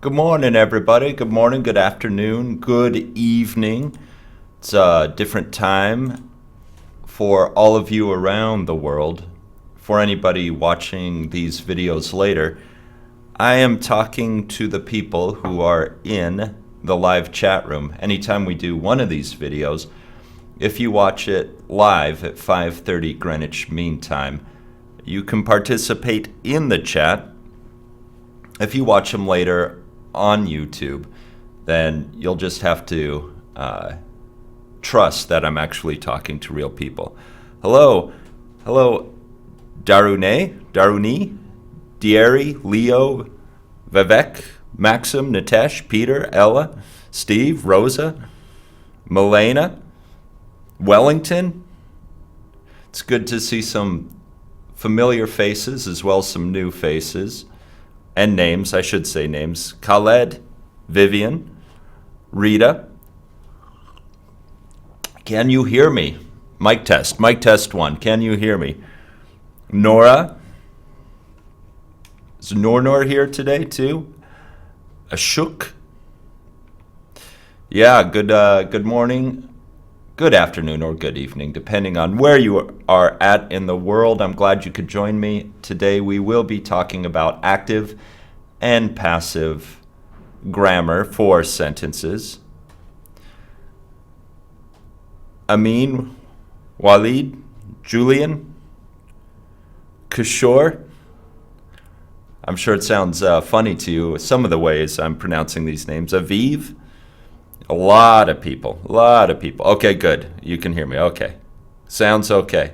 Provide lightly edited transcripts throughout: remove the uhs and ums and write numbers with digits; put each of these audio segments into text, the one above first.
Good morning, everybody. Good morning, good afternoon, good evening. It's a different time for all of you around the world. For anybody watching these videos later, I am talking to the people who are in the live chat room. Anytime we do one of these videos, if you watch it live at 5:30 Greenwich Mean Time, you can participate in the chat. If you watch them later on YouTube, then you'll just have to trust that I'm actually talking to real people. Hello, Daruni, Dieri, Leo, Vivek, Maxim, Nitesh, Peter, Ella, Steve, Rosa, Milena, Wellington. It's good to see some familiar faces as well as some new faces. And names, I should say names. Khaled, Vivian, Rita. Can you hear me? Mic test 1. Can you hear me? Nora. Is Nor here today too? Ashok. Yeah, good morning, good afternoon, or good evening, depending on where you are at in the world. I'm glad you could join me. Today we will be talking about active and passive grammar for sentences. Amin, Walid, Julian, Kishore. I'm sure it sounds funny to you, some of the ways I'm pronouncing these names. Aviv. A lot of people. Okay, good. You can hear me. Okay. Sounds okay.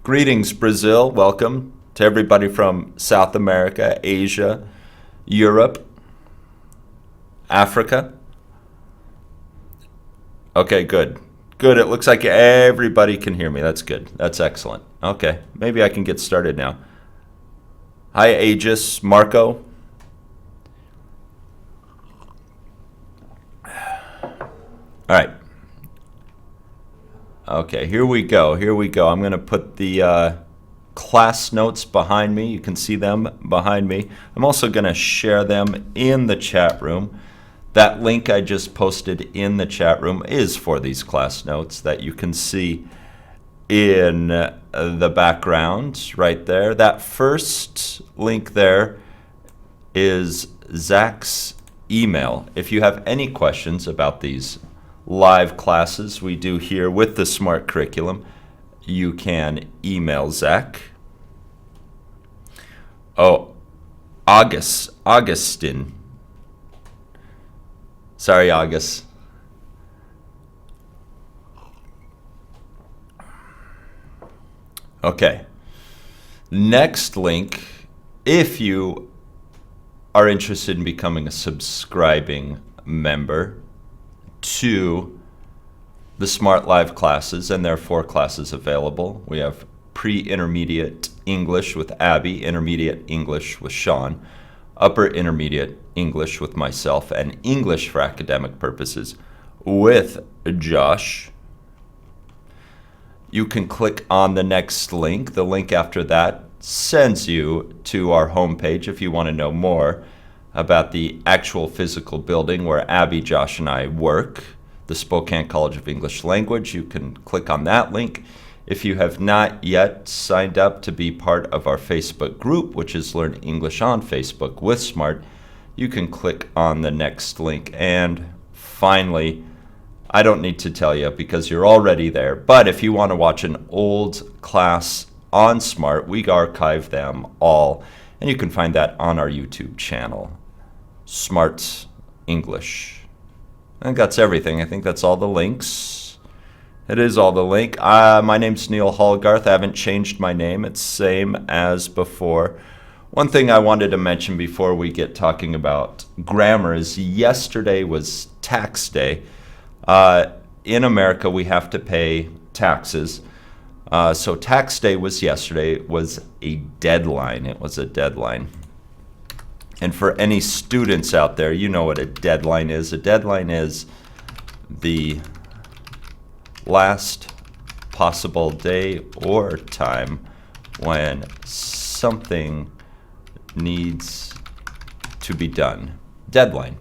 Greetings, Brazil. Welcome to everybody from South America, Asia, Europe, Africa. Okay, good. Good. It looks like everybody can hear me. That's good. That's excellent. Okay. Maybe I can get started now. Hi, Aegis, Marco. All right. Okay, here we go. I'm going to put the class notes behind me. You can see them behind me. I'm also going to share them in the chat room. That link I just posted in the chat room is for these class notes that you can see in the background right there. That first link there is Zach's email. If you have any questions about these live classes we do here with the Smrt curriculum, you can email Zach. Oh, Augustin. Sorry, August. Okay. Next link, if you are interested in becoming a subscribing member to the Smrt Live classes, and there are 4 classes available. We have pre-intermediate English with Abby, intermediate English with Sean, upper intermediate English with myself, and English for academic purposes with Josh. You can click on the next link. The link after that sends you to our homepage if you want to know more about the actual physical building where Abby, Josh, and I work, the Spokane College of English Language. You can click on that link. If you have not yet signed up to be part of our Facebook group, which is Learn English on Facebook with Smrt, you can click on the next link. And finally, I don't need to tell you because you're already there, but if you want to watch an old class on Smrt, we archive them all, and you can find that on our YouTube channel, Smrt English. I think that's everything. I think that's all the links. It is all the link. My name's Neal Hallgarth. I haven't changed my name. It's same as before. One thing I wanted to mention before we get talking about grammar is yesterday was tax day. In America, we have to pay taxes. So tax day was yesterday. It was a deadline. It was a deadline. And for any students out there, you know what a deadline is. A deadline is the last possible day or time when something needs to be done. Deadline.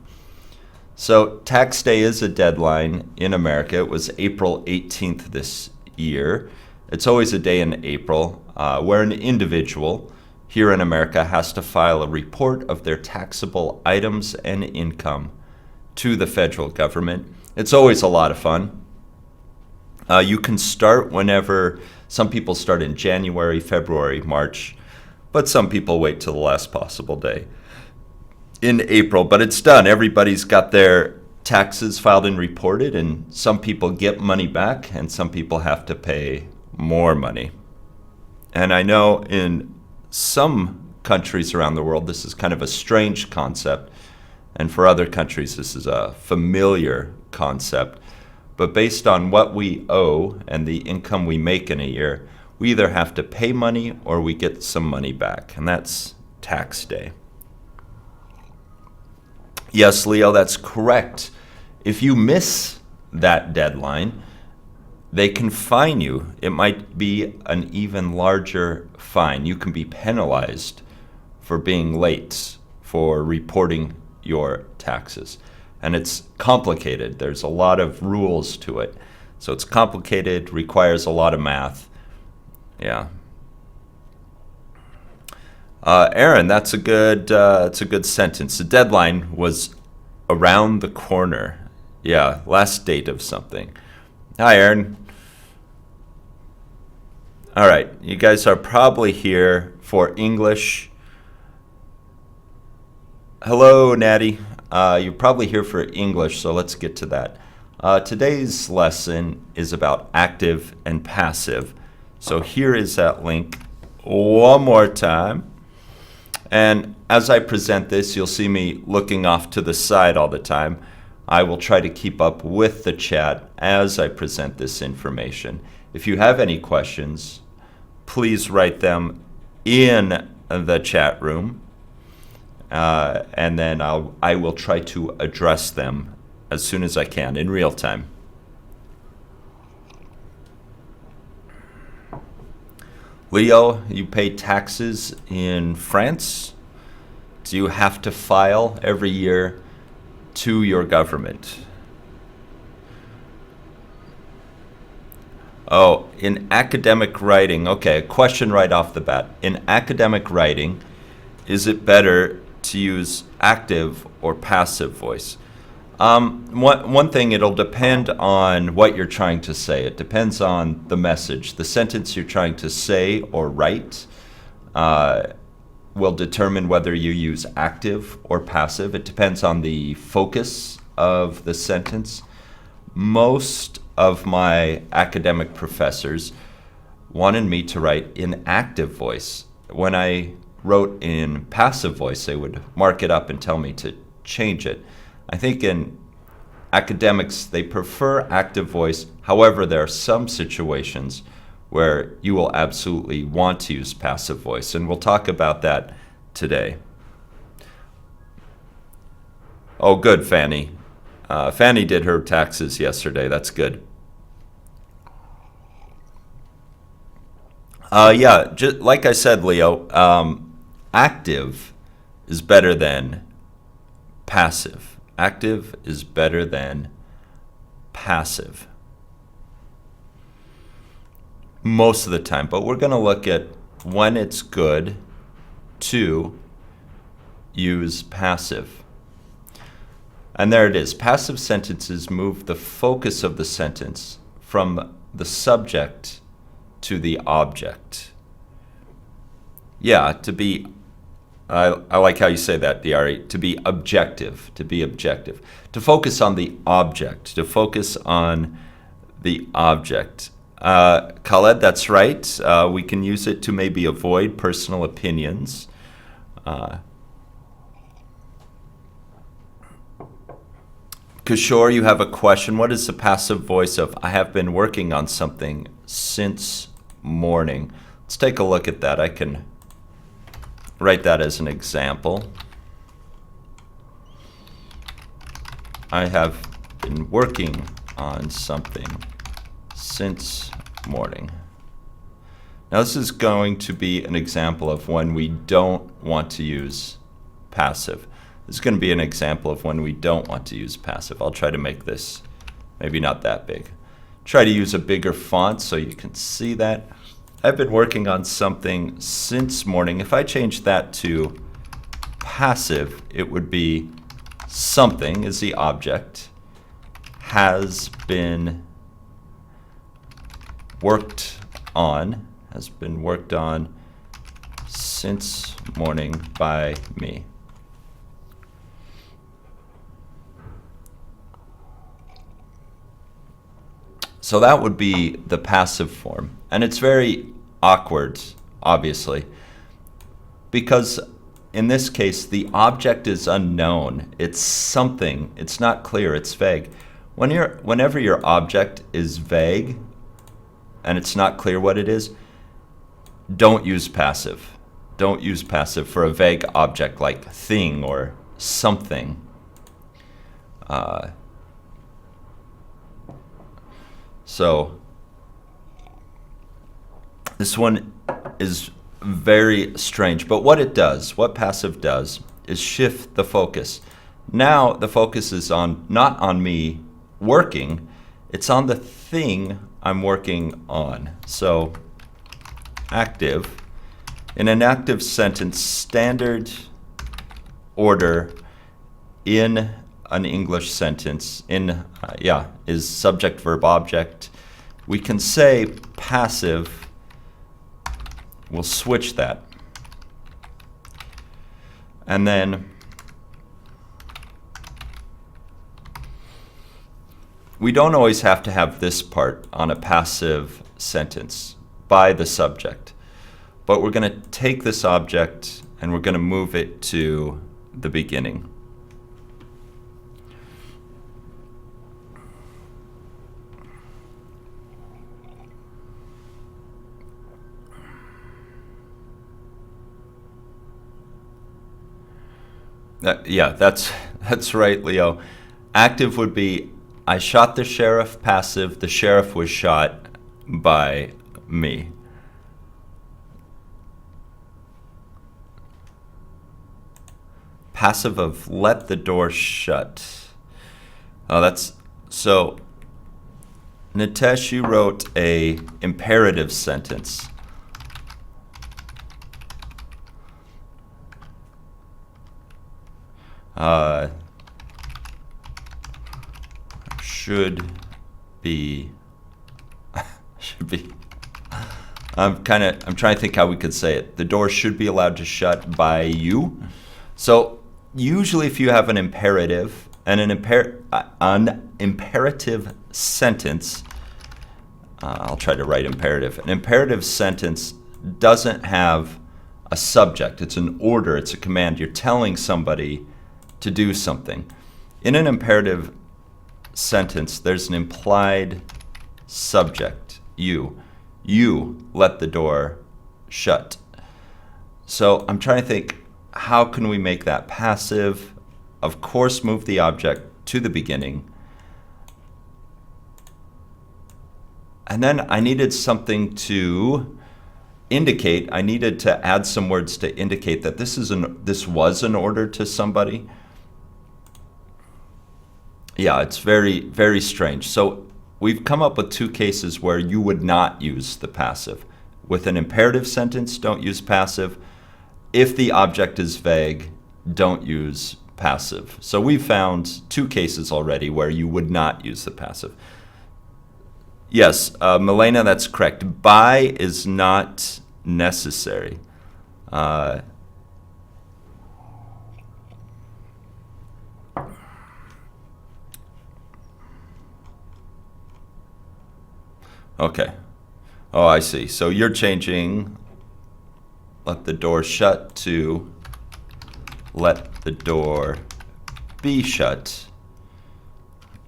So tax day is a deadline in America. It was April 18th this year. It's always a day in April where an individual here in America has to file a report of their taxable items and income to the federal government. It's always a lot of fun. You can start whenever. Some people start in January, February, March, but some people wait till the last possible day in April. But it's done. Everybody's got their taxes filed and reported, and some people get money back and some people have to pay more money. And I know in some countries around the world this is kind of a strange concept, and for other countries this is a familiar concept. But based on what we owe and the income we make in a year, we either have to pay money or we get some money back, and that's tax day. Yes, Leo, that's correct. If you miss that deadline, they can fine you. It might be an even larger fine. You can be penalized for being late, for reporting your taxes. And it's complicated. There's a lot of rules to it. So it's complicated, requires a lot of math. Yeah. Aaron, that's a good sentence. The deadline was around the corner. Yeah, last date of something. Hi, Aaron. All right, you guys are probably here for English. Hello, Natty. You're probably here for English, so let's get to that. Today's lesson is about active and passive. So here is that link one more time. And as I present this, you'll see me looking off to the side all the time. I will try to keep up with the chat as I present this information. If you have any questions, please write them in the chat room. And then I will try to address them as soon as I can in real time. Leo, you pay taxes in France? Do you have to file every year to your government? Oh, in academic writing, okay, a question right off the bat. In academic writing, is it better to use active or passive voice? One thing, it'll depend on what you're trying to say. It depends on the message. The sentence you're trying to say or write will determine whether you use active or passive. It depends on the focus of the sentence. Most of my academic professors wanted me to write in active voice. When I wrote in passive voice, they would mark it up and tell me to change it. I think in academics, they prefer active voice. However, there are some situations where you will absolutely want to use passive voice, and we'll talk about that today. Oh, good, Fanny. Fanny did her taxes yesterday. That's good. Yeah, just like I said, Leo, active is better than passive. Active is better than passive most of the time, but we're going to look at when it's good to use passive. And there it is. Passive sentences move the focus of the sentence from the subject to the object. Yeah, to be I like how you say that, Diari, to be objective, to focus on the object, Khaled, that's right. We can use it to maybe avoid personal opinions. Kishore, you have a question. What is the passive voice of I have been working on something since morning? Let's take a look at that. I can write that as an example. I have been working on something since morning. Now this is going to be an example of when we don't want to use passive. This is going to be an example of when we don't want to use passive. I'll try to make this maybe not that big. Try to use a bigger font so you can see that. I've been working on something since morning. If I change that to passive, it would be something is the object, has been worked on since morning by me. So that would be the passive form. And it's very awkward, obviously, because in this case, the object is unknown. It's something. It's not clear. It's vague. Whenever your object is vague and it's not clear what it is, don't use passive. Don't use passive for a vague object like thing or something. So this one is very strange, but what passive does is shift the focus. Now the focus is not on me working, it's on the thing I'm working on. So active, in an active sentence, standard order in an English sentence is subject, verb, object. We can say passive. We'll switch that. And then we don't always have to have this part on a passive sentence by the subject. But we're going to take this object and we're going to move it to the beginning. That's right, Leo. Active would be, I shot the sheriff. Passive, the sheriff was shot by me. Passive of let the door shut. So Nitesh, you wrote a imperative sentence. Should be. I'm trying to think how we could say it. The door should be allowed to shut by you. So usually if you have an imperative and an imperative sentence, I'll try to write imperative. An imperative sentence doesn't have a subject. It's an order. It's a command. You're telling somebody to do something. In an imperative sentence, there's an implied subject, you. You let the door shut. So I'm trying to think, how can we make that passive? Of course, move the object to the beginning. And then I needed something to indicate. I needed to add some words to indicate that this was an order to somebody. Yeah, it's very, very strange. So we've come up with two cases where you would not use the passive. With an imperative sentence, don't use passive. If the object is vague, don't use passive. So we've found two cases already where you would not use the passive. Yes, Milena, that's correct. By is not necessary. Okay. Oh, I see. So you're changing let the door shut to let the door be shut.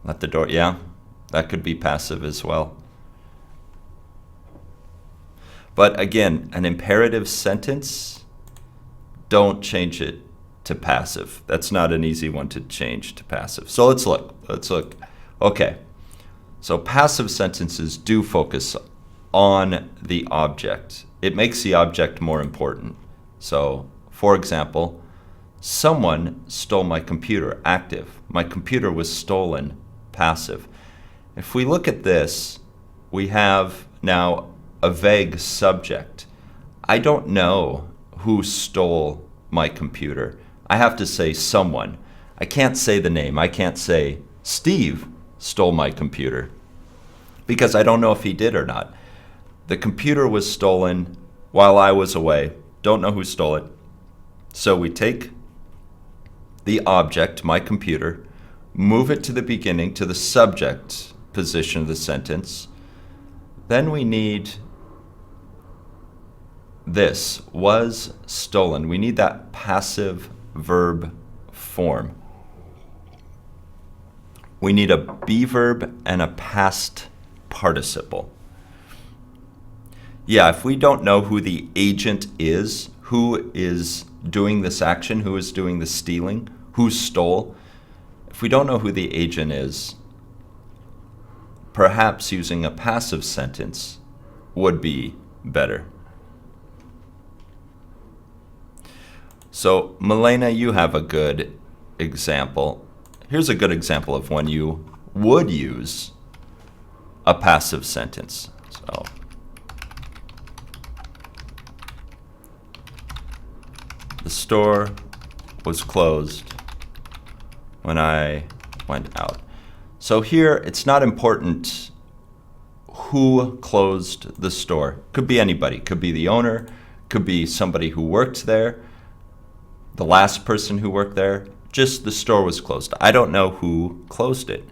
Let the door, yeah, that could be passive as well. But again, an imperative sentence, don't change it to passive. That's not an easy one to change to passive. So let's look. Okay. So passive sentences do focus on the object. It makes the object more important. So, for example, Someone stole my computer, active. My computer was stolen, passive. If we look at this, we have now a vague subject. I don't know who stole my computer. I have to say someone. I can't say the name. I can't say Steve stole my computer because I don't know if he did or not. The computer was stolen while I was away. Don't know who stole it. So we take the object, my computer, move it to the beginning, to the subject position of the sentence. Then we need this, was stolen. We need that passive verb form. We need a be verb and a past participle. Yeah, if we don't know who the agent is, who is doing this action, who is doing the stealing, who stole, if we don't know who the agent is, perhaps using a passive sentence would be better. So, Milena, you have a good example. Here's a good example of when you would use a passive sentence. So, the store was closed when I went out. So here, it's not important who closed the store. Could be anybody. Could be the owner. Could be somebody who worked there. The last person who worked there. Just the store was closed. I don't know who closed it.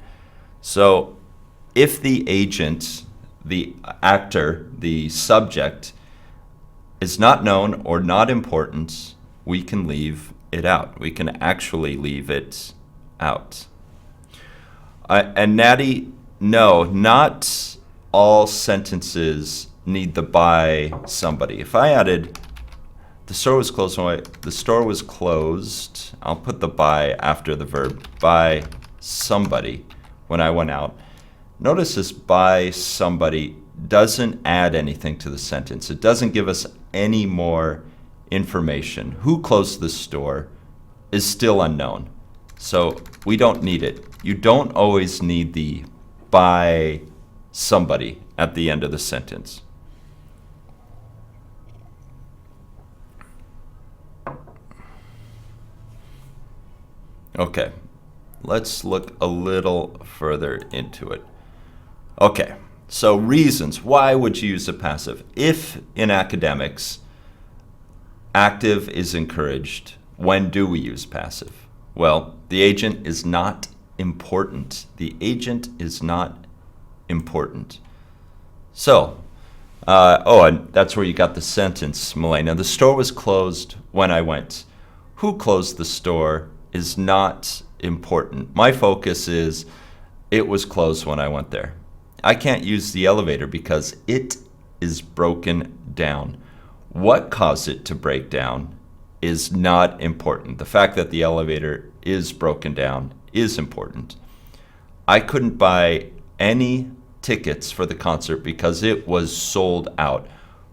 So if the agent, the actor, the subject is not known or not important, we can leave it out. We can actually leave it out. And Natty, no, not all sentences need the by somebody. If I added the store was closed the store was closed, I'll put the by after the verb, by somebody when I went out. Notice this by somebody doesn't add anything to the sentence. It doesn't give us any more information. Who closed the store is still unknown. So we don't need it. You don't always need the by somebody at the end of the sentence. Okay, let's look a little further into it. Okay, so reasons. Why would you use a passive? If in academics, active is encouraged, when do we use passive? Well, the agent is not important. The agent is not important. So, and that's where you got the sentence, Milena. The store was closed when I went. Who closed the store is not important. My focus is it was closed when I went there. I can't use the elevator because it is broken down. What caused it to break down is not important. The fact that the elevator is broken down is important. I couldn't buy any tickets for the concert because it was sold out.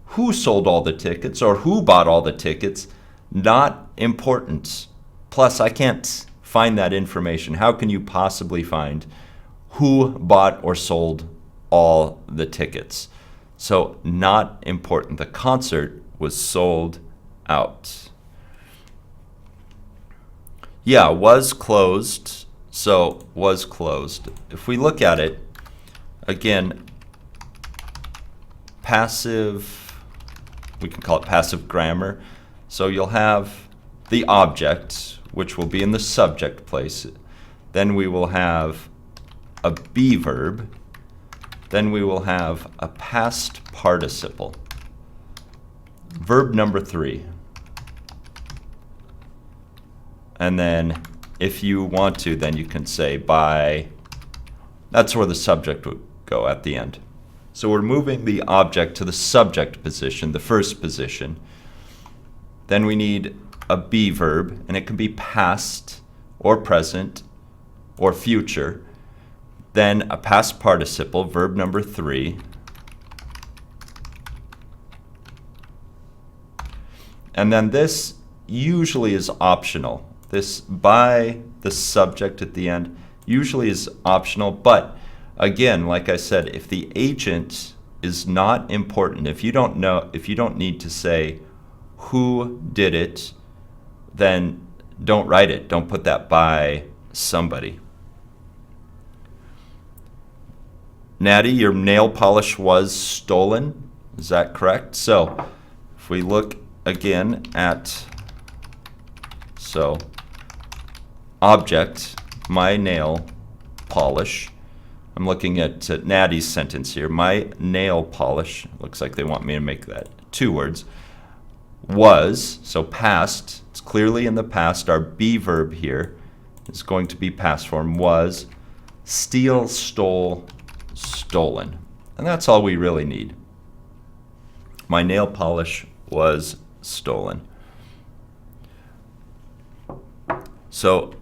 Who sold all the tickets or who bought all the tickets? Not important. Plus, I can't find that information. How can you possibly find who bought or sold all the tickets? So, not important. The concert was sold out. Yeah, was closed. So, was closed. If we look at it, again, passive, we can call it passive grammar. So you'll have the object, which will be in the subject place. Then we will have a be verb. Then we will have a past participle. Verb number 3. And then if you want to, then you can say by. That's where the subject would go at the end. So we're moving the object to the subject position, the first position. Then we need a be verb, and it can be past or present or future. Then a past participle, verb number 3. And then this usually is optional. This by the subject at the end usually is optional, but again, like I said, if the agent is not important, if you don't need to say who did it, then don't write it. Don't put that by somebody. Natty, your nail polish was stolen. Is that correct? So if we look again at, object, my nail polish. I'm looking at Natty's sentence here. My nail polish, looks like they want me to make that 2 words, was, so past, it's clearly in the past. Our be verb here is going to be past form, was, steal, stole, stolen. And that's all we really need. My nail polish was stolen. So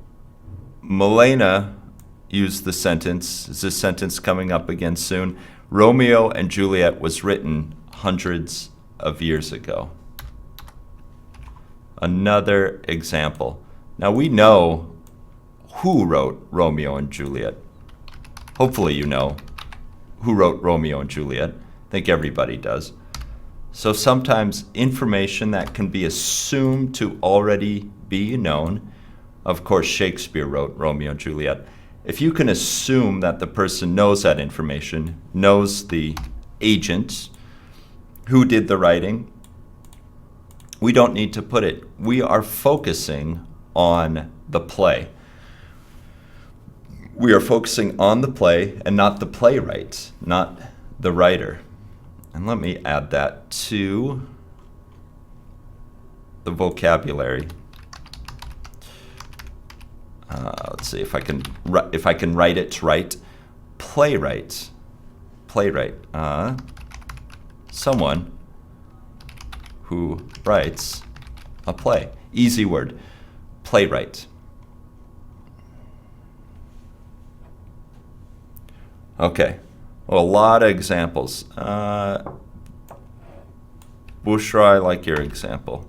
Milena used the sentence, is this sentence coming up again soon? Romeo and Juliet was written hundreds of years ago. Another example. Now we know who wrote Romeo and Juliet. Hopefully you know who wrote Romeo and Juliet. I think everybody does. So sometimes information that can be assumed to already be known. Of course, Shakespeare wrote Romeo and Juliet. If you can assume that the person knows that information, knows the agent who did the writing, we don't need to put it. We are focusing on the play. We are focusing on the play and not the playwright, not the writer. And let me add that to the vocabulary. Let's see if I can write it right. Playwright. Someone who writes a play. Easy word. Playwright. Okay. Well, a lot of examples. Bushra, I like your example.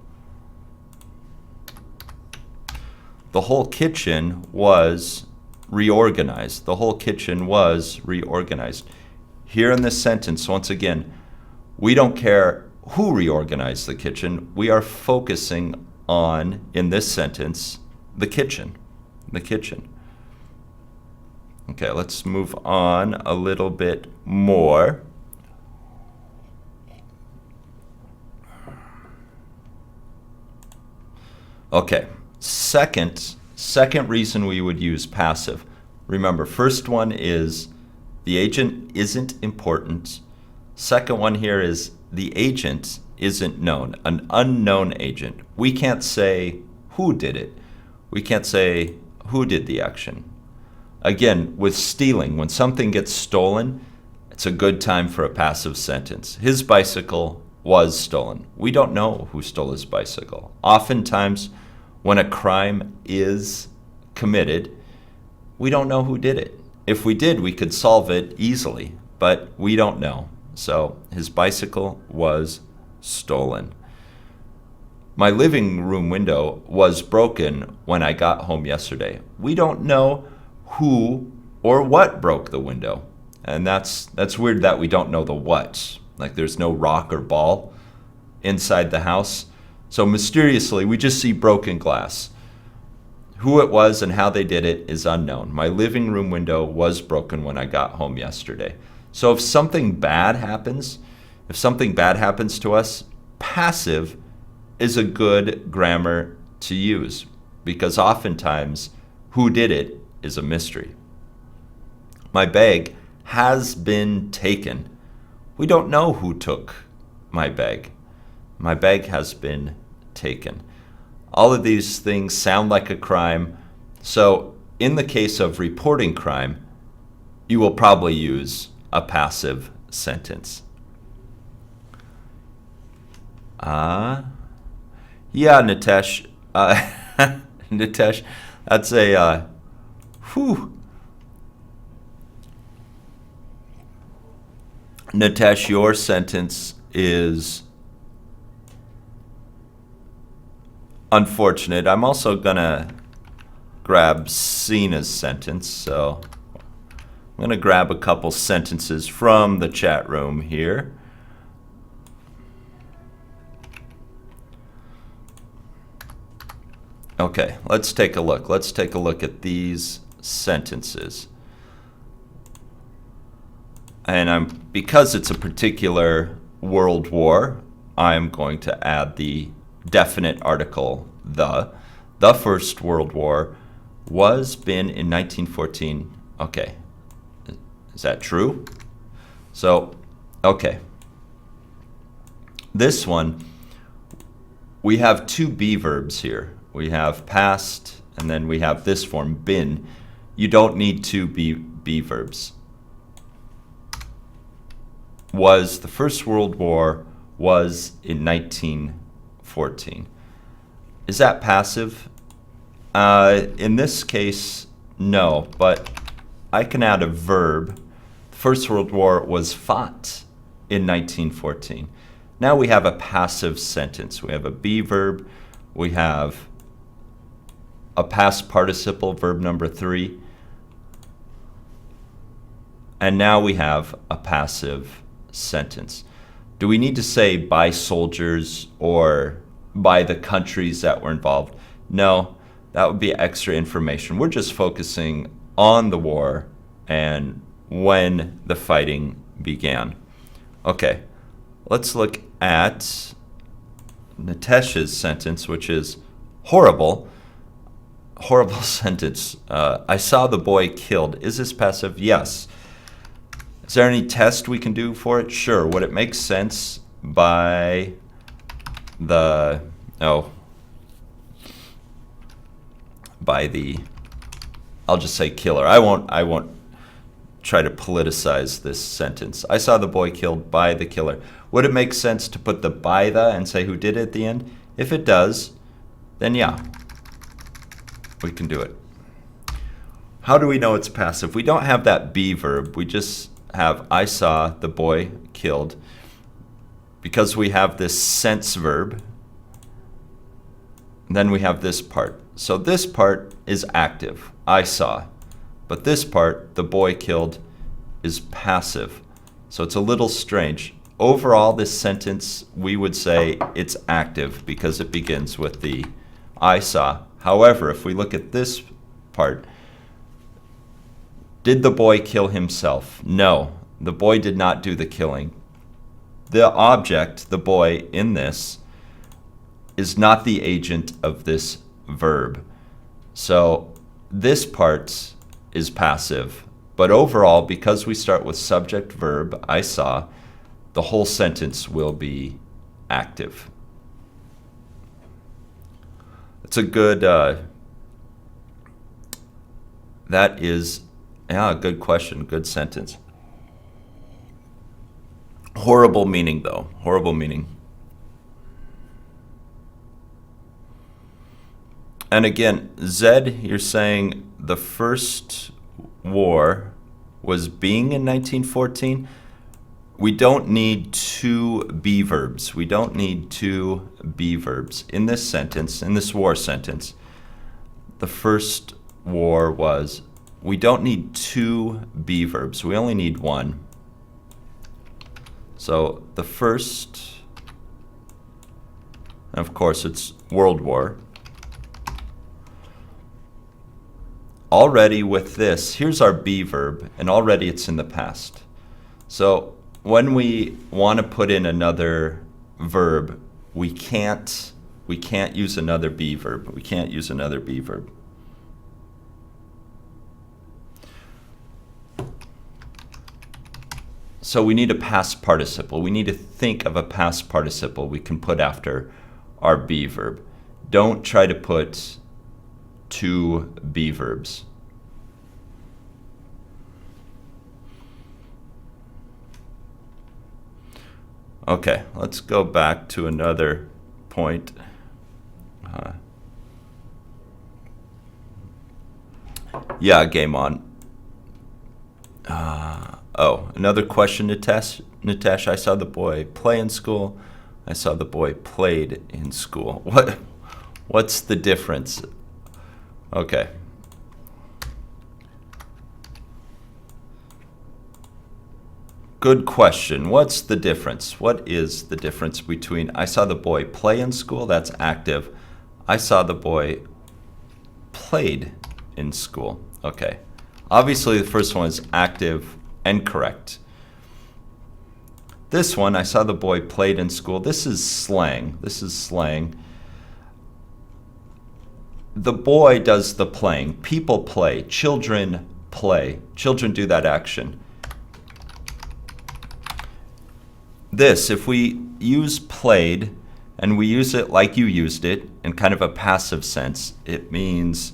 The whole kitchen was reorganized. The whole kitchen was reorganized. Here in this sentence, once again, we don't care who reorganized the kitchen. We are focusing on, in this sentence, the kitchen. The kitchen. Okay, let's move on a little bit more. Okay, second reason we would use passive. Remember, first one is the agent isn't important. Second one here is the agent isn't known, an unknown agent. We can't say who did it. We can't say who did the action. Again, with stealing, when something gets stolen, it's a good time for a passive sentence. His bicycle was stolen. We don't know who stole his bicycle. Oftentimes, when a crime is committed, we don't know who did it. If we did, we could solve it easily, but we don't know. So his bicycle was stolen. My living room window was broken when I got home yesterday. We don't know who or what broke the window. And that's weird that we don't know the what. Like there's no rock or ball inside the house. So mysteriously, we just see broken glass. Who it was and how they did it is unknown. My living room window was broken when I got home yesterday. So if something bad happens to us, passive is a good grammar to use because oftentimes who did it is a mystery. My bag has been taken. We don't know who took my bag. My bag has been taken. All of these things sound like a crime. So in the case of reporting crime, you will probably use a passive sentence. Yeah, Nitesh. Nitesh, that's a, Nitesh, your sentence is unfortunate. I'm also gonna grab Cena's sentence, so I'm gonna grab a couple sentences from the chat room here. Okay, let's take a look. Let's take a look at these sentences. And because it's a particular world war, I'm going to add the definite article the. The First World War been in 1914. Okay, is that true? So, okay. This one, we have two be verbs here. We have past, and then we have this form, been. You don't need two be verbs. The First World War was in 1914. Is that passive? In this case, no, but I can add a verb. The First World War was fought in 1914. Now we have a passive sentence. We have a be verb. We have a past participle, verb number 3. And now we have a passive sentence. Do we need to say by soldiers or by the countries that were involved? No, that would be extra information. We're just focusing on the war and when the fighting began. Okay, let's look at Nitesh's sentence, which is horrible. Horrible sentence. I saw the boy killed. Is this passive? Yes. Is there any test we can do for it? Sure. Would it make sense by the I'll just say killer. I won't try to politicize this sentence. I saw the boy killed by the killer. Would it make sense to put the by the and say who did it at the end? If it does, then yeah, we can do it. How do we know it's passive? We don't have that be verb. We just have I saw the boy killed. Because we have this sense verb, then we have this part. So this part is active, I saw. But this part, the boy killed, is passive. So it's a little strange. Overall, this sentence, we would say it's active because it begins with the I saw. However, if we look at this part, did the boy kill himself? No, the boy did not do the killing. The object, the boy in this, is not the agent of this verb. So this part is passive. But overall, because we start with subject verb, I saw, the whole sentence will be active. It's a good, that is, yeah, a good question, good sentence. Horrible meaning, though. Horrible meaning. And again, Zed, you're saying the first war was being in 1914. We don't need two be verbs. We don't need two be verbs. In this sentence, in this war sentence, the first war was, we don't need two be verbs. We only need one. So the first, and of course it's World War. Already with this, here's our be verb, and already it's in the past. So when we want to put in another verb, we can't use another be verb. We can't use another be verb. So we need a past participle. We need to think of a past participle we can put after our be verb. Don't try to put two be verbs. Okay, let's go back to another point. Yeah, game on. Oh, another question, Nitesh. I saw the boy play in school. I saw the boy played in school. What's the difference? Okay. Good question. What's the difference? What is the difference between I saw the boy play in school, that's active. I saw the boy played in school. Okay. Obviously the first one is active and correct. This one, I saw the boy played in school. This is slang. This is slang. The boy does the playing. People play. Children play. Children do that action. This, if we use played and we use it like you used it in kind of a passive sense, it means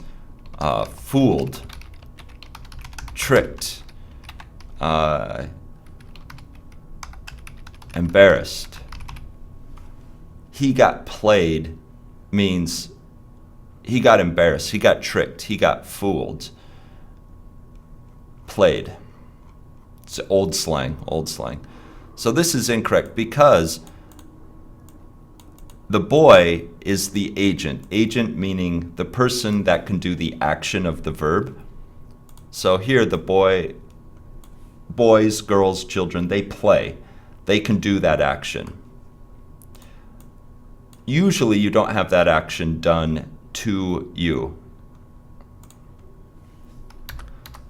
fooled, tricked, embarrassed. He got played means he got embarrassed, he got tricked, he got fooled. Played. It's old slang, old slang. So this is incorrect because the boy is the agent. Agent meaning the person that can do the action of the verb. So here the boys, girls, children, they play. They can do that action. Usually you don't have that action done to you.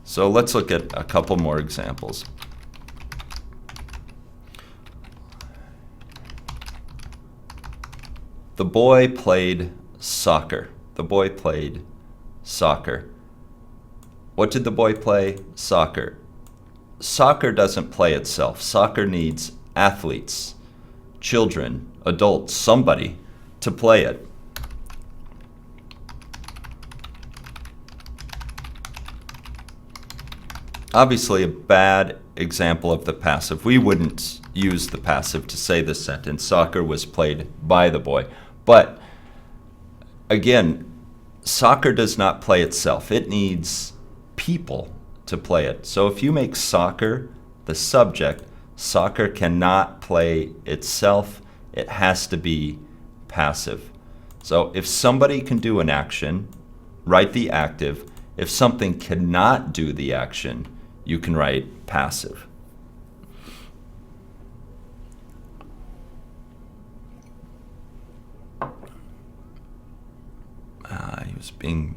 So let's look at a couple more examples. The boy played soccer. The boy played soccer. What did the boy play? Soccer. Soccer doesn't play itself. Soccer needs athletes, children, adults, somebody to play it. Obviously a bad example of the passive. We wouldn't use the passive to say this sentence. Soccer was played by the boy. But again, soccer does not play itself. It needs people to play it. So if you make soccer the subject, soccer cannot play itself. It has to be passive. So if somebody can do an action, write the active. If something cannot do the action, you can write passive. He was being...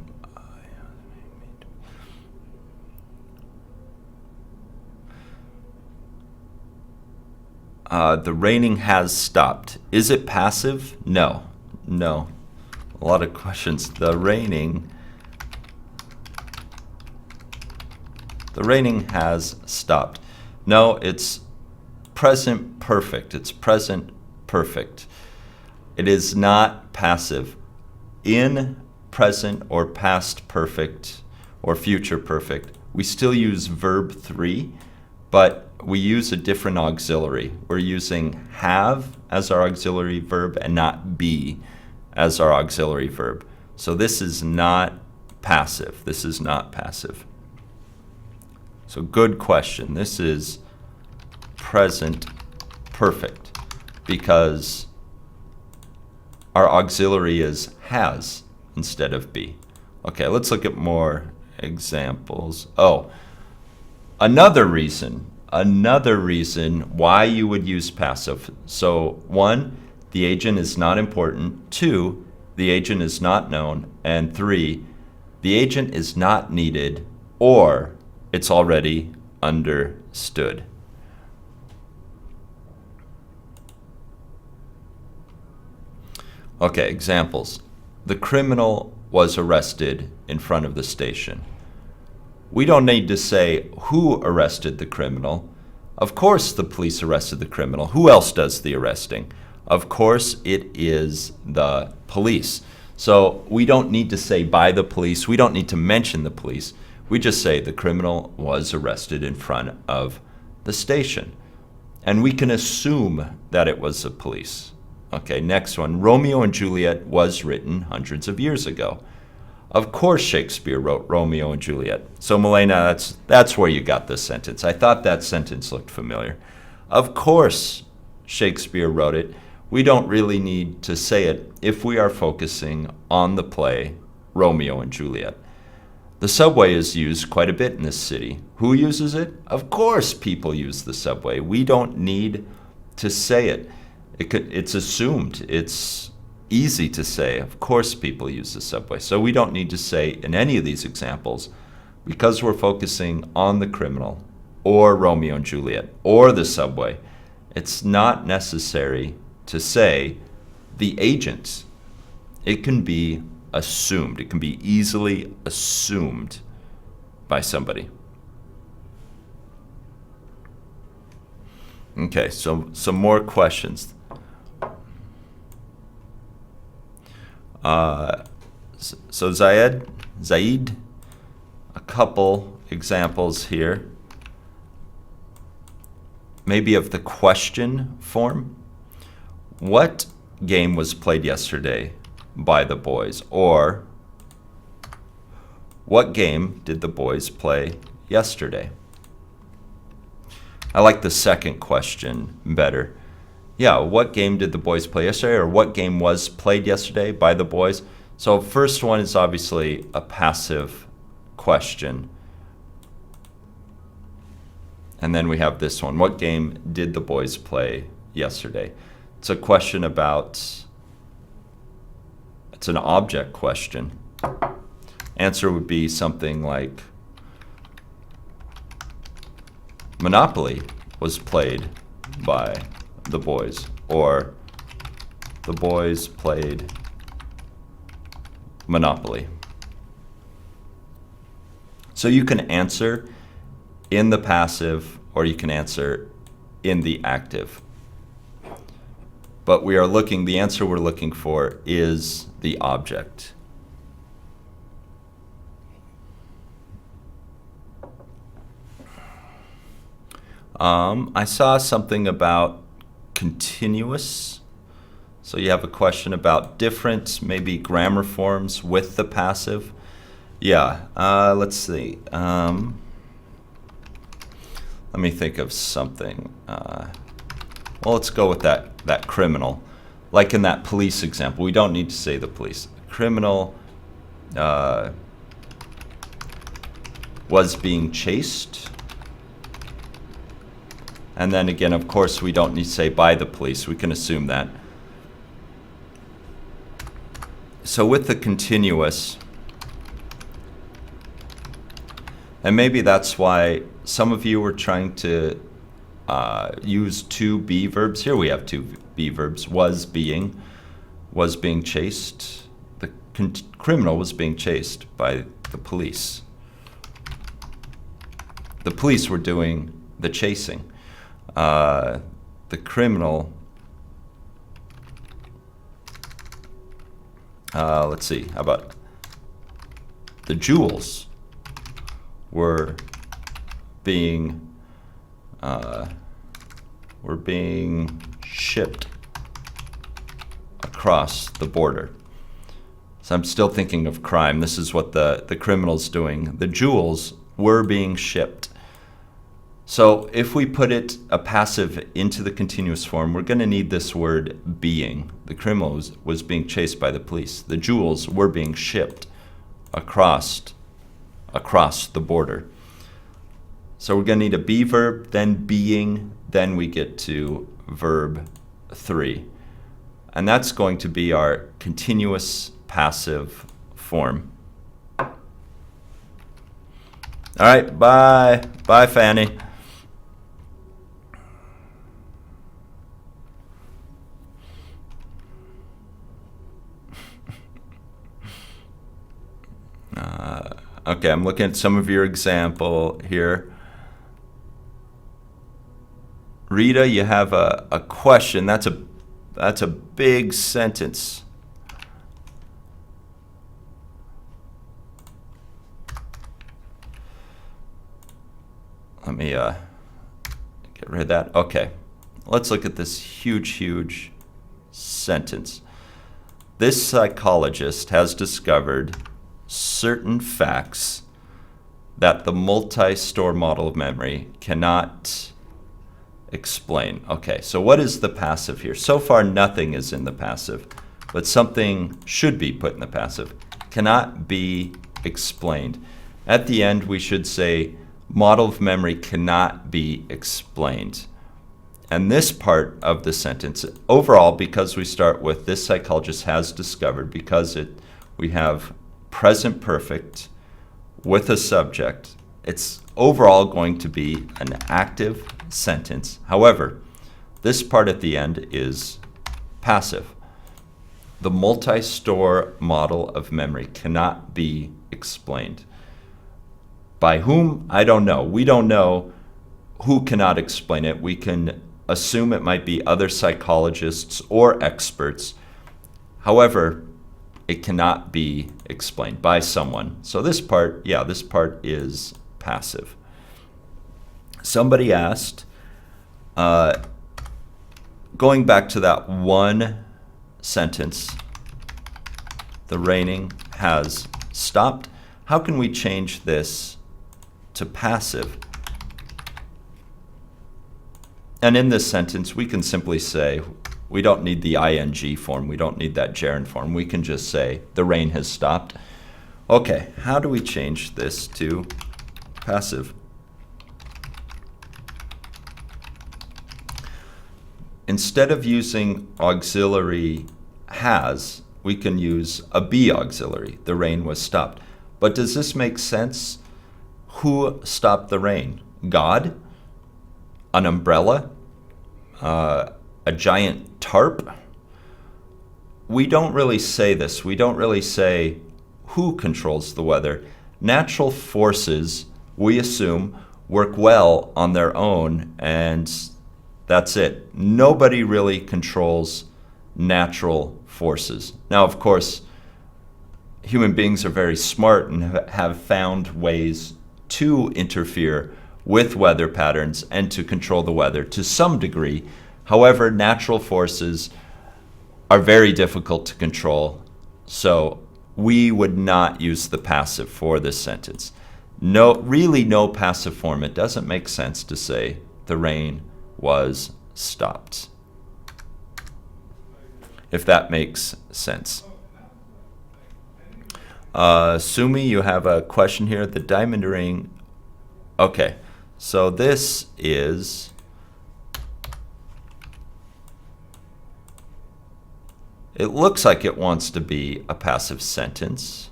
the raining has stopped. Is it passive? No. No. A lot of questions. The raining has stopped. No, it's present perfect. It's present perfect. It is not passive. In present or past perfect or future perfect, we still use verb 3, but we use a different auxiliary. We're using have as our auxiliary verb and not be as our auxiliary verb. So this is not passive. This is not passive. So good question. This is present perfect because our auxiliary is has instead of be. Okay, let's look at more examples. Oh, another reason why you would use passive. So 1, the agent is not important. 2, the agent is not known. And 3, the agent is not needed or it's already understood. Okay, examples. The criminal was arrested in front of the station. We don't need to say who arrested the criminal. Of course the police arrested the criminal. Who else does the arresting? Of course it is the police. So we don't need to say by the police. We don't need to mention the police. We just say the criminal was arrested in front of the station. And we can assume that it was the police. Okay, next one. Romeo and Juliet was written hundreds of years ago. Of course Shakespeare wrote Romeo and Juliet. So Milena, that's where you got this sentence. I thought that sentence looked familiar. Of course Shakespeare wrote it. we don't really need to say it if we are focusing on the play Romeo and Juliet. The subway is used quite a bit in this city. Who uses it? Of course people use the subway. We don't need to say it. It's assumed. It's easy to say. Of course people use the subway. So we don't need to say in any of these examples, because we're focusing on the criminal or Romeo and Juliet or the subway, it's not necessary to say the agent. It can be assumed. It can be easily assumed by somebody. Okay, so some more questions. So Zaid, a couple examples here. Maybe of the question form. What game was played yesterday by the boys? Or what game did the boys play yesterday? I like the second question better. Yeah, what game did the boys play yesterday? Or what game was played yesterday by the boys? So first one is obviously a passive question. And then we have this one. What game did the boys play yesterday? It's a question about, it's an object question. Answer would be something like, Monopoly was played by the boys, or the boys played Monopoly. So you can answer in the passive or you can answer in the active. But the answer we're looking for is the object. I saw something about continuous. So you have a question about different, maybe grammar forms with the passive. Yeah, let's see. Let me think of something. Well, let's go with that criminal. Like in that police example, we don't need to say the police. Criminal was being chased. And then again, of course, we don't need to say by the police. We can assume that. So with the continuous, and maybe that's why some of you were trying to use two be verbs. Here we have two be verbs. Was being chased. The criminal was being chased by the police. The police were doing the chasing. The criminal, let's see, how about the jewels were being shipped across the border. So I'm still thinking of crime. This is what the criminal's doing. The jewels were being shipped. So if we put a passive into the continuous form, we're going to need this word being. The criminal was being chased by the police. The jewels were being shipped across the border. So we're going to need a be verb, then being, then we get to verb 3. And that's going to be our continuous passive form. All right, bye. Bye, Fanny. Okay, I'm looking at some of your example here. Rita, you have a question. That's a big sentence. Let me get rid of that. Okay, let's look at this huge sentence. This psychologist has discovered certain facts that the multi-store model of memory cannot explain. Okay, so what is the passive here? So far, nothing is in the passive, but something should be put in the passive. Cannot be explained. At the end, we should say, model of memory cannot be explained. And this part of the sentence, overall, because we start with this psychologist has discovered, because we have present perfect with a subject, it's overall going to be an active sentence. However, this part at the end is passive. The multi-store model of memory cannot be explained. By whom? I don't know. We don't know who cannot explain it. We can assume it might be other psychologists or experts. However, it cannot be explained by someone. So this part, this part is passive. Somebody asked, going back to that one sentence, the raining has stopped. How can we change this to passive? And in this sentence, we can simply say, we don't need the ing form. We don't need that gerund form. We can just say, the rain has stopped. Okay, how do we change this to passive? Instead of using auxiliary has, we can use a be auxiliary. The rain was stopped. But does this make sense? Who stopped the rain? God? An umbrella? A giant tarp? We don't really say this. We don't really say who controls the weather. Natural forces, we assume, work well on their own, and that's it. Nobody really controls natural forces. Now, of course, human beings are very smart and have found ways to interfere with weather patterns and to control the weather to some degree. However, natural forces are very difficult to control, so we would not use the passive for this sentence. Really no passive form. It doesn't make sense to say the rain was stopped, if that makes sense. Sumi, you have a question here. The diamond ring. Okay, so this is it looks like it wants to be a passive sentence.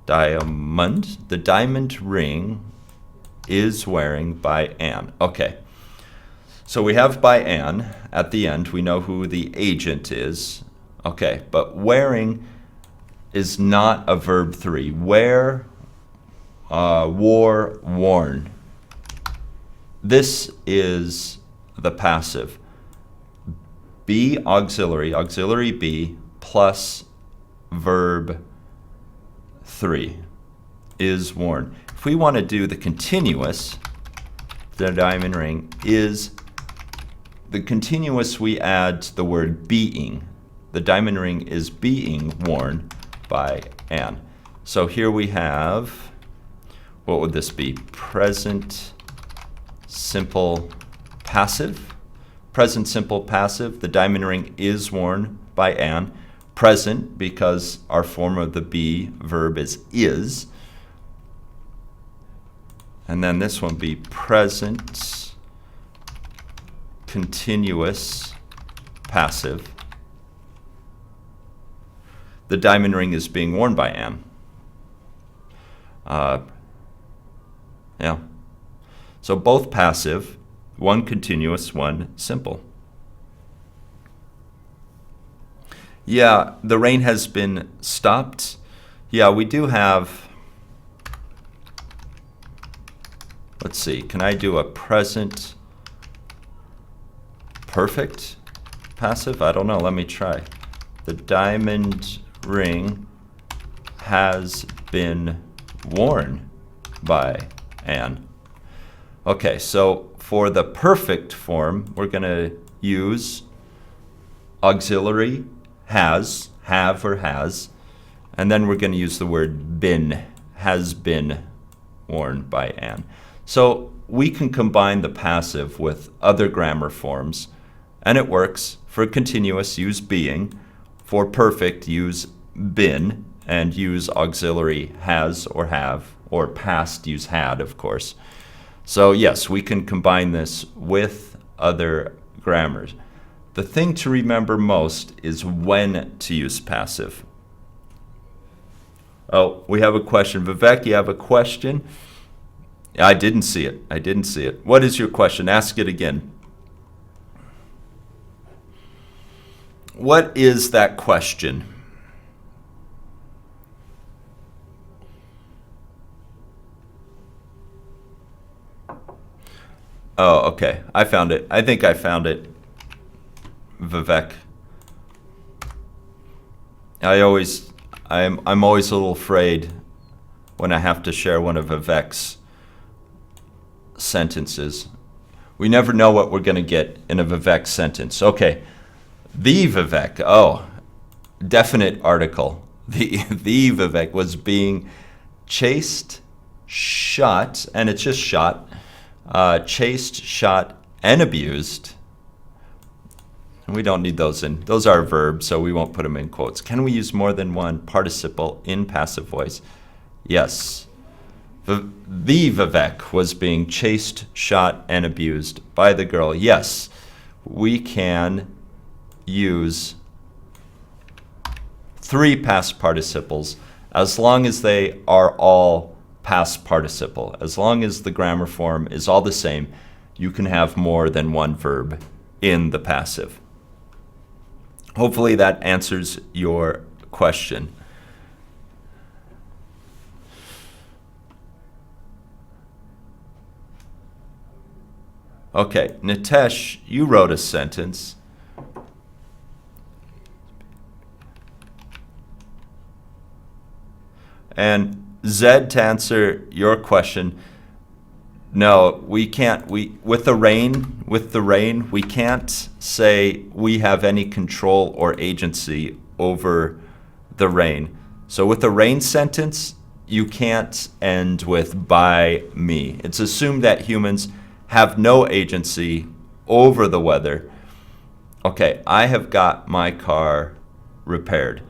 Diamond. The diamond ring is wearing by Anne. Okay. So we have by Anne at the end. We know who the agent is. Okay, but wearing is not a verb 3. Wear, wore, worn. This is the passive. Be auxiliary be plus verb 3 is worn. If we want to do the continuous, the diamond ring is the continuous, we add the word being. The diamond ring is being worn by Anne. So here we have, what would this be? Present simple passive. Present simple passive. The diamond ring is worn by Anne. Present, because our form of the be verb is. And then this one be present continuous passive. The diamond ring is being worn by Anne. Yeah. So both passive, one continuous, one simple. Yeah, the rain has been stopped. Yeah, we do have, let's see, can I do a present perfect passive? I don't know, let me try. The diamond ring has been worn by Anne. Okay, so for the perfect form, we're going to use auxiliary has, have or has, and then we're going to use the word been, has been worn by Anne. So we can combine the passive with other grammar forms, and it works. For continuous, use being. For perfect, use been, and use auxiliary has or have, or past, use had, of course. So yes, we can combine this with other grammars. The thing to remember most is when to use passive. Oh, we have a question. Vivek, you have a question? I didn't see it. I didn't see it. What is your question? Ask it again. What is that question? Oh, okay. I found it. I think I found it. Vivek. I'm always a little afraid when I have to share one of Vivek's sentences. We never know what we're going to get in a Vivek sentence. Okay. The Vivek. Oh, definite article. The Vivek was being chased, shot, and it's just shot, chased, shot, and abused. And we don't need those in. Those are verbs, so we won't put them in quotes. Can we use more than one participle in passive voice? Yes. The Vivek was being chased, shot, and abused by the girl. Yes, we can use 3 past participles as long as they are all past participle. As long as the grammar form is all the same, you can have more than one verb in the passive. Hopefully that answers your question. Okay, Nitesh, you wrote a sentence. And Zed, to answer your question, no, we can't. With the rain, we can't say we have any control or agency over the rain. So with the rain sentence, you can't end with by me. It's assumed that humans have no agency over the weather. Okay, I have got my car repaired.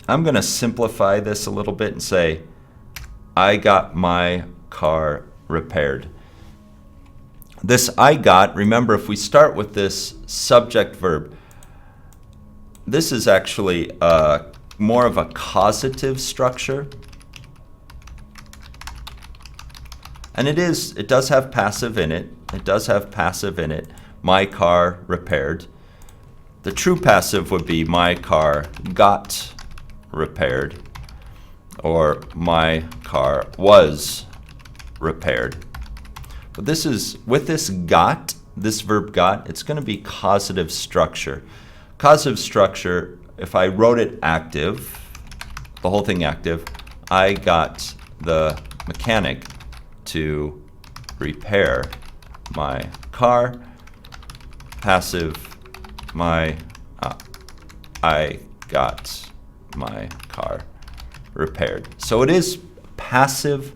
I'm going to simplify this a little bit and say, I got my car repaired. This I got, remember, if we start with this subject verb, this is actually more of a causative structure. And it does have passive in it. It does have passive in it. My car repaired. The true passive would be my car got repaired, or my car was repaired. But this is, with this got, this verb got, it's going to be causative structure. Causative structure, if I wrote it active, the whole thing active, I got the mechanic to repair my car. Passive, I got my car repaired. So it is passive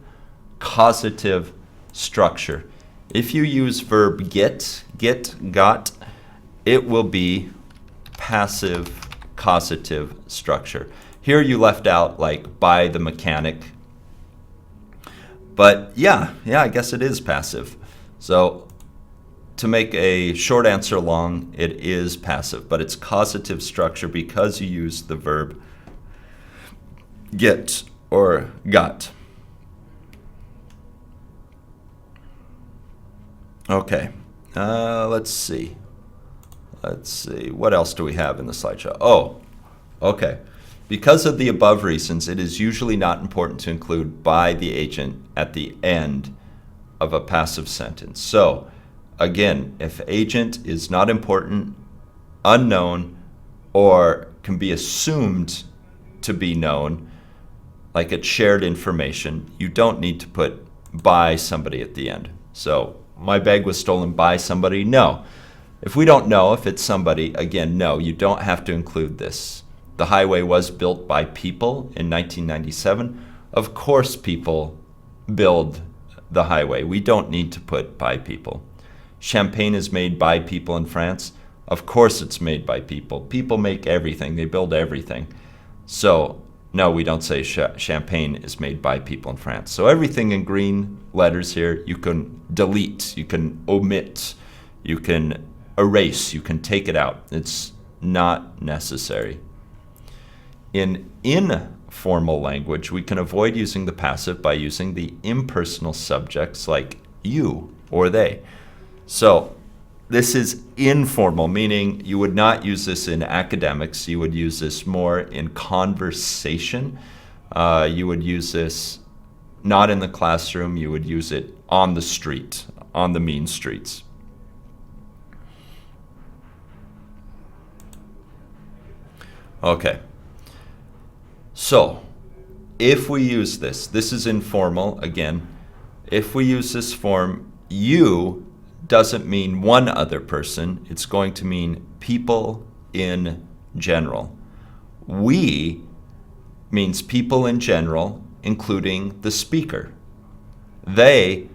causative structure. If you use verb get, got, it will be passive causative structure. Here you left out like by the mechanic. But yeah, I guess it is passive. So to make a short answer long, it is passive, but it's causative structure because you use the verb get or got. Okay, let's see. What else do we have in the slideshow? Oh, okay. Because of the above reasons, it is usually not important to include by the agent at the end of a passive sentence. So, again, if agent is not important, unknown, or can be assumed to be known, like it's shared information, you don't need to put by somebody at the end. So, my bag was stolen by somebody? No. If we don't know if it's somebody, again, no, you don't have to include this. The highway was built by people in 1997. Of course people build the highway. We don't need to put by people. Champagne is made by people in France. Of course it's made by people. People make everything. They build everything. So, no, we don't say champagne is made by people in France. So everything in green letters here, you can delete, you can omit, you can erase, you can take it out. It's not necessary. In informal language, we can avoid using the passive by using the impersonal subjects like you or they. So this is informal, meaning you would not use this in academics. You would use this more in conversation. You would use this not in the classroom. You would use it on the street, on the mean streets. Okay. So if we use this is informal again. If we use this form, you doesn't mean one other person. It's going to mean people in general. We means people in general, including the speaker. They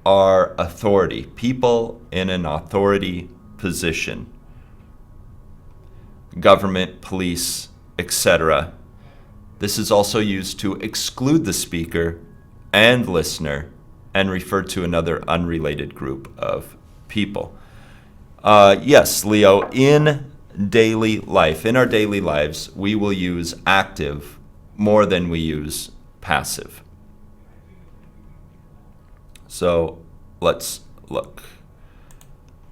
are authority, people in an authority position. Government, police, etc. This is also used to exclude the speaker and listener and refer to another unrelated group of people. Yes, Leo, in daily life, in our daily lives, we will use active more than we use passive. So let's look.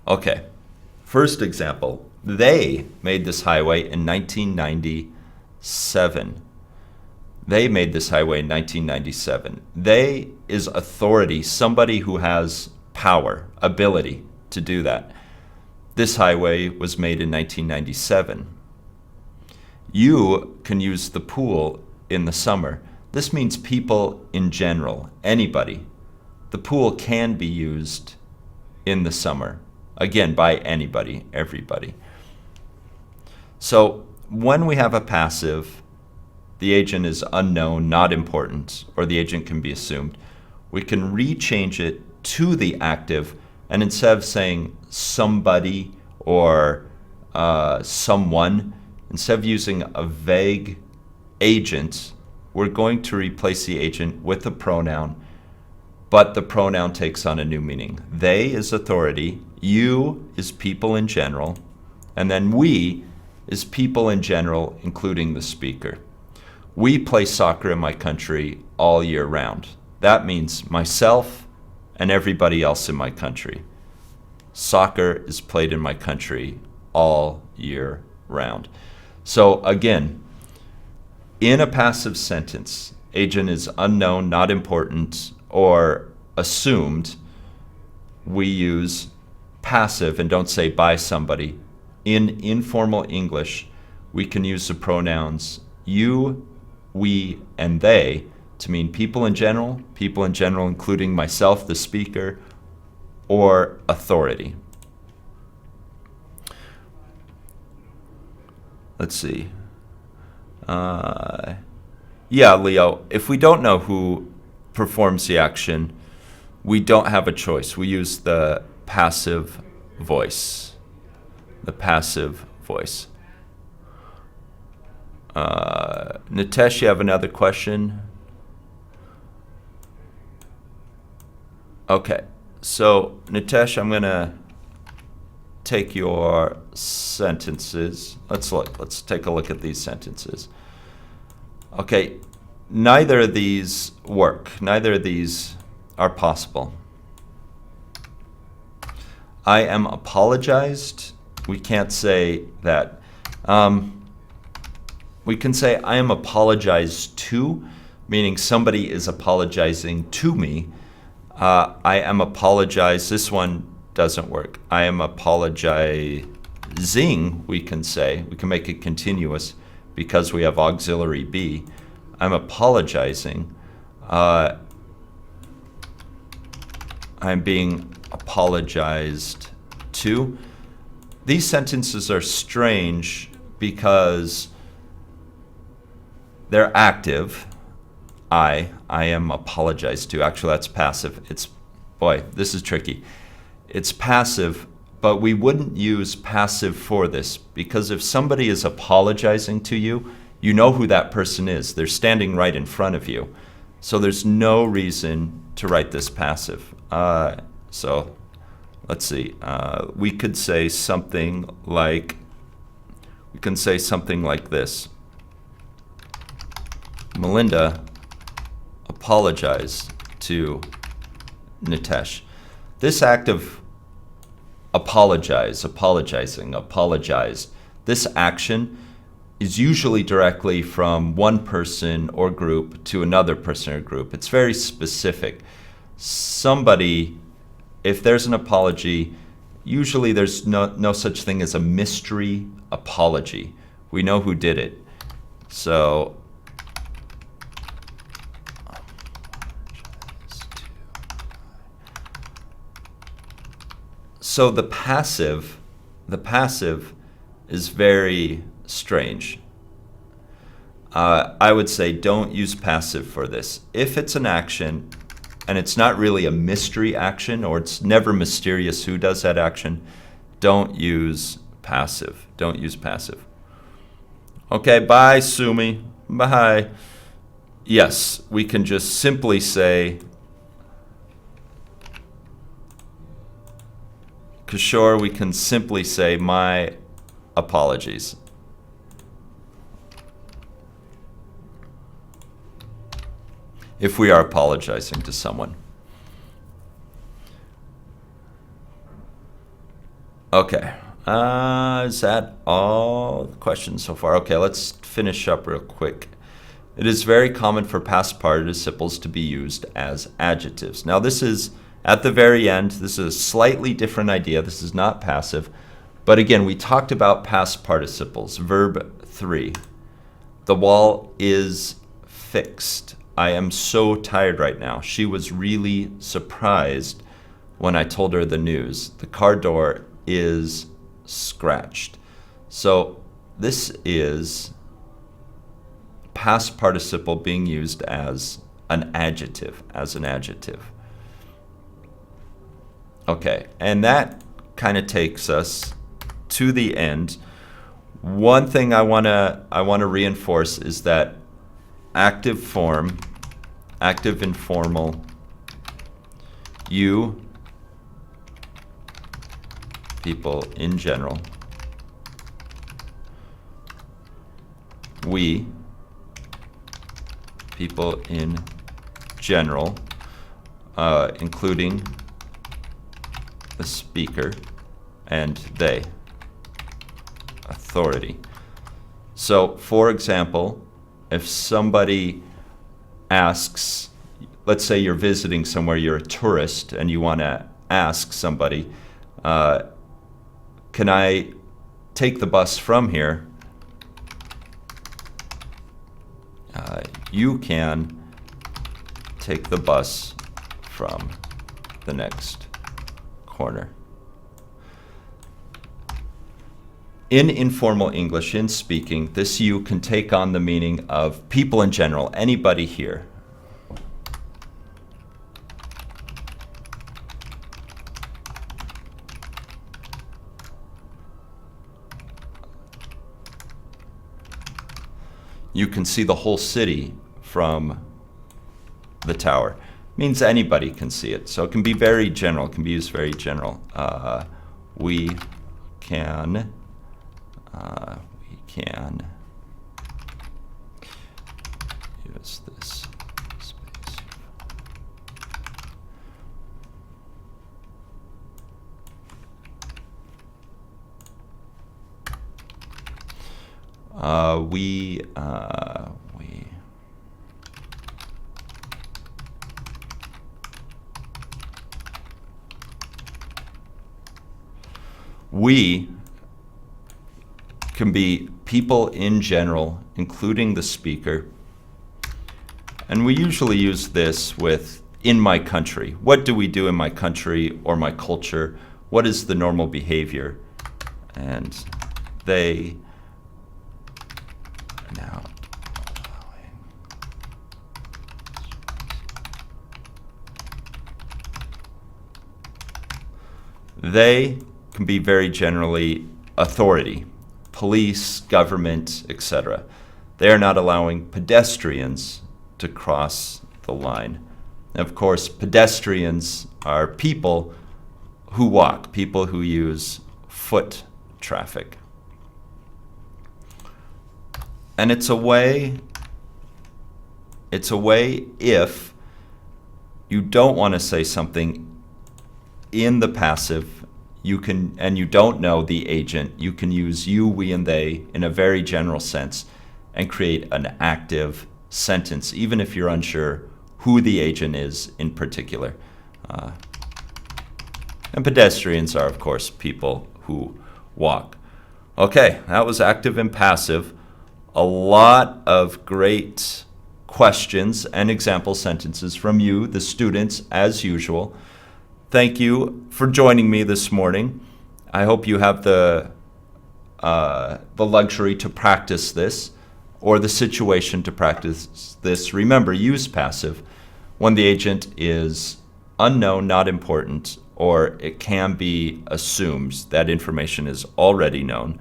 Okay, first example. They made this highway in 1997. They made this highway in 1997. They is authority, somebody who has power, ability to do that. This highway was made in 1997. You can use the pool in the summer. This means people in general, anybody. The pool can be used in the summer, again, by anybody, everybody. So when we have a passive, the agent is unknown, not important, or the agent can be assumed, we can rechange it to the active, and instead of saying somebody or someone, instead of using a vague agent, we're going to replace the agent with a pronoun, but the pronoun takes on a new meaning. They is authority, you is people in general, and then we is people in general, including the speaker. We play soccer in my country all year round. That means myself and everybody else in my country. Soccer is played in my country all year round. So again, in a passive sentence, agent is unknown, not important, or assumed, we use passive and don't say by somebody. In informal English, we can use the pronouns you, we, and they to mean people in general including myself, the speaker, or authority. Let's see. Yeah, Leo, if we don't know who performs the action, we don't have a choice. We use the passive voice. The passive voice. Nitesh, you have another question? Okay, so Nitesh, I'm gonna take your sentences. Let's take a look at these sentences. Okay, neither of these work. Neither of these are possible. I am apologized. We can't say that. We can say I am apologized to, meaning somebody is apologizing to me. I am apologized. This one doesn't work. I am apologizing, we can say. We can make it continuous because we have auxiliary be. I'm apologizing. I'm being apologized to. These sentences are strange because they're active. I am apologized to. Actually, that's passive. Boy, this is tricky. It's passive, but we wouldn't use passive for this because if somebody is apologizing to you, you know who that person is. They're standing right in front of you. So there's no reason to write this passive. So let's see. We could say something like, this. Melinda apologized to Nitesh. This act of apologize, this action is usually directly from one person or group to another person or group. It's very specific. Somebody, if there's an apology, usually there's no such thing as a mystery apology. We know who did it. So the passive is very strange. I would say don't use passive for this. If it's an action and it's not really a mystery action, or it's never mysterious who does that action, don't use passive. Don't use passive. Okay, bye, Sumi. Bye. Yes, we can just simply say, Kishore, we can simply say, my apologies. If we are apologizing to someone. Okay. Is that all the questions so far? Okay, let's finish up real quick. It is very common for past participles to be used as adjectives. Now this is at the very end. This is a slightly different idea. This is not passive. But again, we talked about past participles. Verb 3. The wall is fixed. I am so tired right now. She was really surprised when I told her the news. The car door is scratched. So this is past participle being used as an adjective, Okay, and that kind of takes us to the end. One thing I wanna reinforce is that active form, active informal, you, people in general, we, people in general, including the speaker, and they, authority. So, for example, if somebody asks, let's say you're visiting somewhere, you're a tourist, and you want to ask somebody, can I take the bus from here? You can take the bus from the next corner. In informal English, in speaking, this you can take on the meaning of people in general, anybody here. You can see the whole city from the tower. Means anybody can see it. So it can be very general, it can be used very general. We can use this space. We can be people in general, including the speaker. And we usually use this with in my country. What do we do in my country or my culture? What is the normal behavior? And they now allowing They can be very generally authority, police, government, etc. They are not allowing pedestrians to cross the line. And of course, pedestrians are people who walk, people who use foot traffic. And it's a way if you don't want to say something in the passive, and you don't know the agent, you can use you, we, and they in a very general sense and create an active sentence, even if you're unsure who the agent is in particular. And pedestrians are, of course, people who walk. Okay, that was active and passive. A lot of great questions and example sentences from you, the students, as usual. Thank you for joining me this morning. I hope you have the luxury to practice this, or the situation to practice this. Remember, use passive when the agent is unknown, not important, or it can be assumed that information is already known.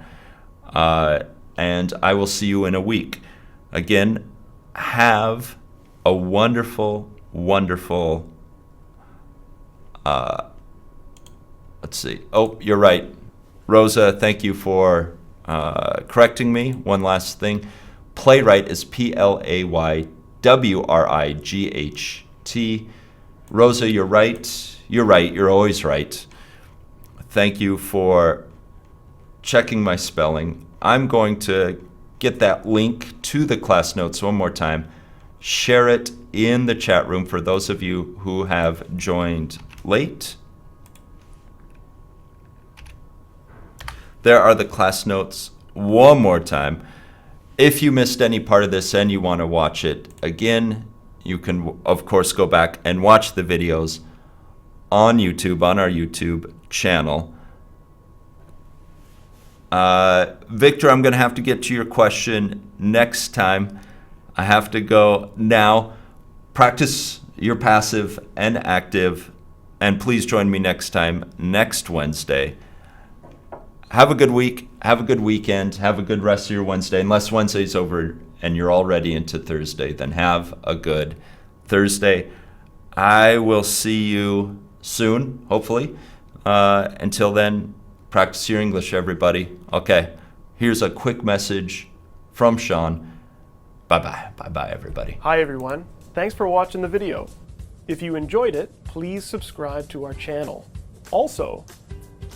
And I will see you in a week. Again, have a wonderful, wonderful, let's see. Oh, you're right. Rosa, thank you for correcting me. One last thing. Playwright is Playwright. Rosa, you're right. You're right. You're always right. Thank you for checking my spelling. I'm going to get that link to the class notes one more time. Share it in the chat room for those of you who have joined late. There are the class notes one more time. If you missed any part of this and you want to watch it again, you can, of course, go back and watch the videos on YouTube, on our YouTube channel. Victor, I'm going to have to get to your question next time. I have to go now. Practice your passive and active, and please join me next time, next Wednesday. Have a good week. Have a good weekend. Have a good rest of your Wednesday. Unless Wednesday's over and you're already into Thursday, then have a good Thursday. I will see you soon, hopefully. Until then, practice your English, everybody. Okay, here's a quick message from Sean. Bye-bye. Bye-bye, everybody. Hi, everyone. Thanks for watching the video. If you enjoyed it, please subscribe to our channel. Also,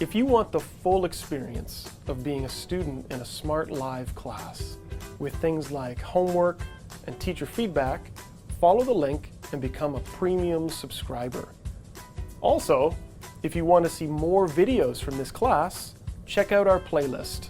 if you want the full experience of being a student in a Smrt Live class with things like homework and teacher feedback, follow the link and become a premium subscriber. Also, if you want to see more videos from this class, check out our playlist.